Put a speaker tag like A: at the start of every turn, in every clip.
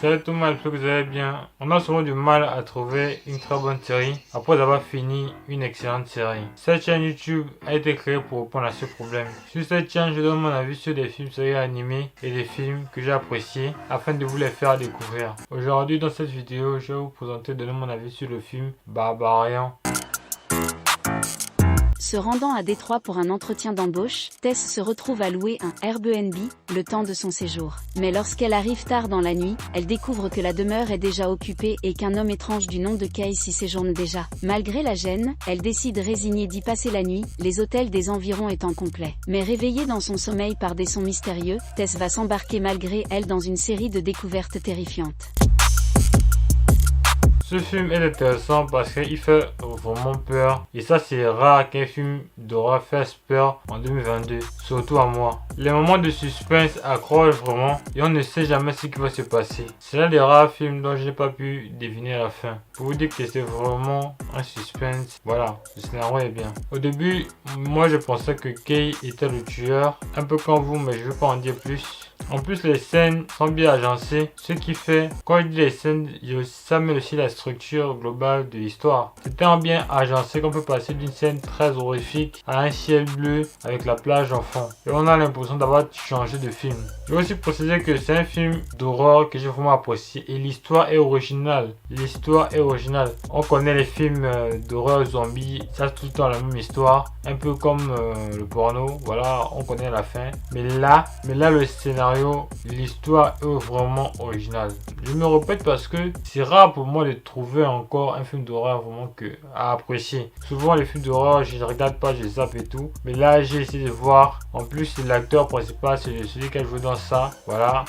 A: Salut tout le monde, j'espère que vous allez bien. On a souvent du mal à trouver une très bonne série après avoir fini une excellente série. Cette chaîne YouTube a été créée pour répondre à ce problème. Sur cette chaîne, je donne mon avis sur des films, séries animées et des films que j'ai appréciés afin de vous les faire découvrir. Aujourd'hui, dans cette vidéo, je vais vous présenter donner mon avis sur le film Barbarian.
B: Se rendant à Détroit pour un entretien d'embauche, Tess se retrouve à louer un Airbnb, le temps de son séjour. Mais lorsqu'elle arrive tard dans la nuit, elle découvre que la demeure est déjà occupée et qu'un homme étrange du nom de Casey y séjourne déjà. Malgré la gêne, elle décide résignée d'y passer la nuit, les hôtels des environs étant complets. Mais réveillée dans son sommeil par des sons mystérieux, Tess va s'embarquer malgré elle dans une série de découvertes terrifiantes.
A: Ce film est intéressant parce qu'il fait vraiment peur. Et ça, c'est rare qu'un film d'horreur fasse peur en 2022. Surtout à moi. Les moments de suspense accrochent vraiment et on ne sait jamais ce qui va se passer. C'est l'un des rares films dont je n'ai pas pu deviner la fin. Pour vous dire que c'est vraiment un suspense. Voilà, le scénario est bien. Au début, moi je pensais que Kay était le tueur. Un peu comme vous, mais je ne veux pas en dire plus. En plus, les scènes sont bien agencées, ce qui fait, quand je dis les scènes, ça met aussi la structure globale de l'histoire. C'est tellement bien agencé qu'on peut passer d'une scène très horrifique à un ciel bleu avec la plage en fond. Et on a l'impression d'avoir changé de film. Je vais aussi préciser que c'est un film d'horreur que j'ai vraiment apprécié et l'histoire est originale. L'histoire est originale. On connaît les films d'horreur zombies, ça c'est tout le temps la même histoire. Un peu comme le porno, voilà, on connaît la fin. Mais là le scénario, l'histoire est vraiment originale. Je me répète parce que c'est rare pour moi de trouver encore un film d'horreur vraiment à apprécier. Souvent les films d'horreur, je ne regarde pas, je zappe et tout. Mais là, j'ai essayé de voir. En plus, c'est l'acteur principal, c'est celui qui a joué dans ça. Voilà.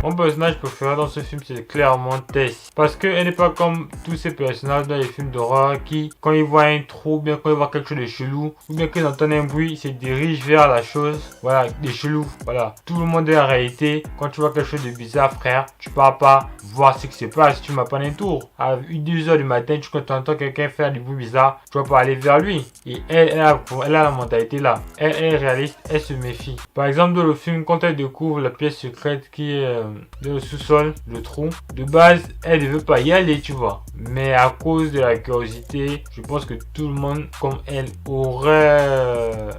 A: Mon personnage préféré dans ce film, c'est clairement Tess. Parce qu'elle n'est pas comme tous ces personnages dans les films d'horreur qui, quand ils voient un trou, ou bien quand ils voient quelque chose de chelou, ou bien qu'ils entendent un bruit, ils se dirigent vers la chose. Voilà, des chelous. Voilà. Tout le monde est en réalité. Quand tu vois quelque chose de bizarre, frère, tu pars pas voir ce qui se passe. Tu m'as pas un tour. À 2h du matin, tu entends quelqu'un faire du bruit bizarre, tu vas pas aller vers lui. Et elle a la mentalité là. Elle est réaliste, elle se méfie. Par exemple, dans le film, quand elle découvre la pièce secrète qui est dans le sous-sol, le trou, de base, elle ne veut pas y aller, tu vois. Mais à cause de la curiosité, je pense que tout le monde, comme elle,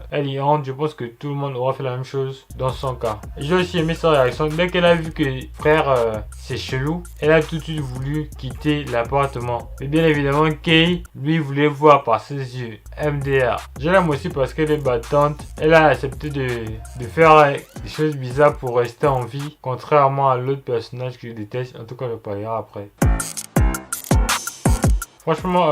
A: elle y entre, je pense que tout le monde aura fait la même chose dans son cas. J'ai aussi aimé sa réaction. Dès qu'elle a vu que frère, c'est chelou, elle a tout de suite voulu quitter l'appartement. Mais bien évidemment, Kay, lui, voulait voir par ses yeux. MDR. Je l'aime aussi parce qu'elle est battante. Elle a accepté de faire des choses bizarres pour rester en vie, contrairement à l'autre personnage que je déteste. En tout cas, je parlerai après. Franchement,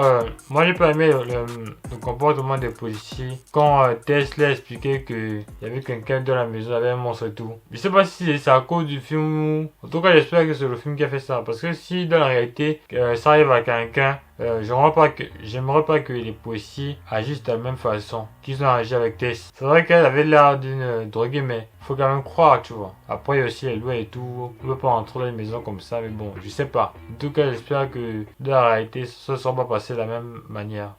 A: moi j'ai pas aimé le comportement des policiers quand Tess l'a expliqué qu'il y avait quelqu'un dans la maison avec un monstre et tout. Je sais pas si c'est à cause du film ou... En tout cas, j'espère que c'est le film qui a fait ça. Parce que si dans la réalité, ça arrive à quelqu'un, j'aimerais pas que les policiers agissent de la même façon qu'ils ont agi avec Tess. C'est vrai qu'elle avait l'air d'une droguée, mais faut quand même croire, tu vois. Après, il y a aussi les lois et tout. On peut pas rentrer dans une maison comme ça, mais bon, je sais pas. En tout cas, j'espère que dans la réalité, ça ne sera pas passé de la même manière.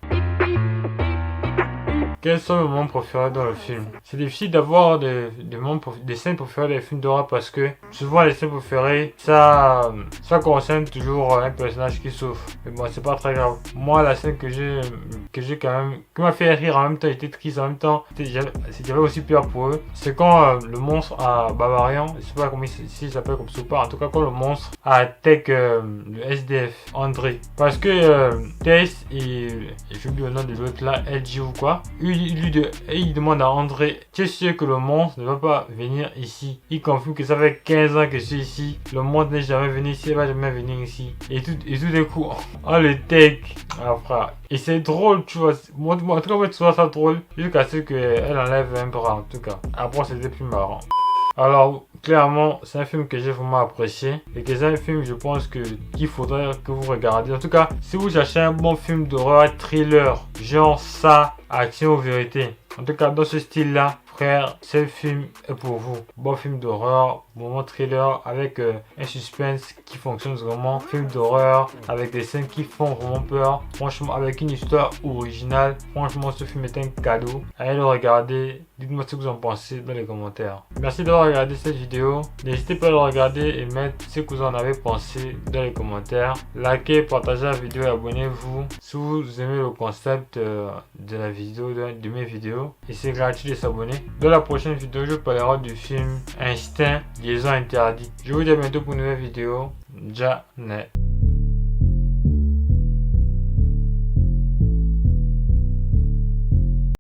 A: Quels sont mes moments préférés dans le film? C'est difficile d'avoir des scènes préférées des films d'horreur parce que souvent les scènes préférées, ça concerne toujours un personnage qui souffre. Mais bon, c'est pas très grave. Moi, la scène que j'ai quand même, qui m'a fait rire en même temps, j'étais triste en même temps, j'avais aussi peur pour eux. C'est quand le monstre à Barbarian, je sais pas comment il s'appelle comme ça ou pas, en tout cas quand le monstre attaque le SDF, André. Parce que Tess et j'ai oublié le nom de l'autre là, LG ou quoi, il demande à André, tu es sûr que le monstre ne va pas venir ici? Il confirme que ça fait 15 ans que je suis ici. Le monstre n'est jamais venu ici, il va jamais venir ici. Et tout d'un coup, on le tech. Ah frère. Et c'est drôle, tu vois. Moi, en tout cas, tu vois ça drôle. Jusqu'à ce qu'elle enlève un bras, en tout cas. Après, c'était plus marrant. Alors, clairement, c'est un film que j'ai vraiment apprécié. Et que c'est un film, je pense qu'il faudrait que vous regardiez. En tout cas, si vous cherchez un bon film d'horreur, thriller, genre ça, action ou vérité. En tout cas, dans ce style-là, frère, ce film est pour vous. Bon film d'horreur, moment thriller avec un suspense qui fonctionne vraiment. Film d'horreur avec des scènes qui font vraiment peur. Franchement, avec une histoire originale. Franchement, ce film est un cadeau. Allez le regarder. Dites-moi ce que vous en pensez dans les commentaires. Merci d'avoir regardé cette vidéo. N'hésitez pas à le regarder et mettre ce que vous en avez pensé dans les commentaires. Likez, partagez la vidéo et abonnez-vous si vous aimez le concept de la vidéo, de mes vidéos. Et c'est gratuit de s'abonner. Dans la prochaine vidéo, je parlerai du film Instinct, liaison interdite. Je vous dis à bientôt pour une nouvelle vidéo. Janet.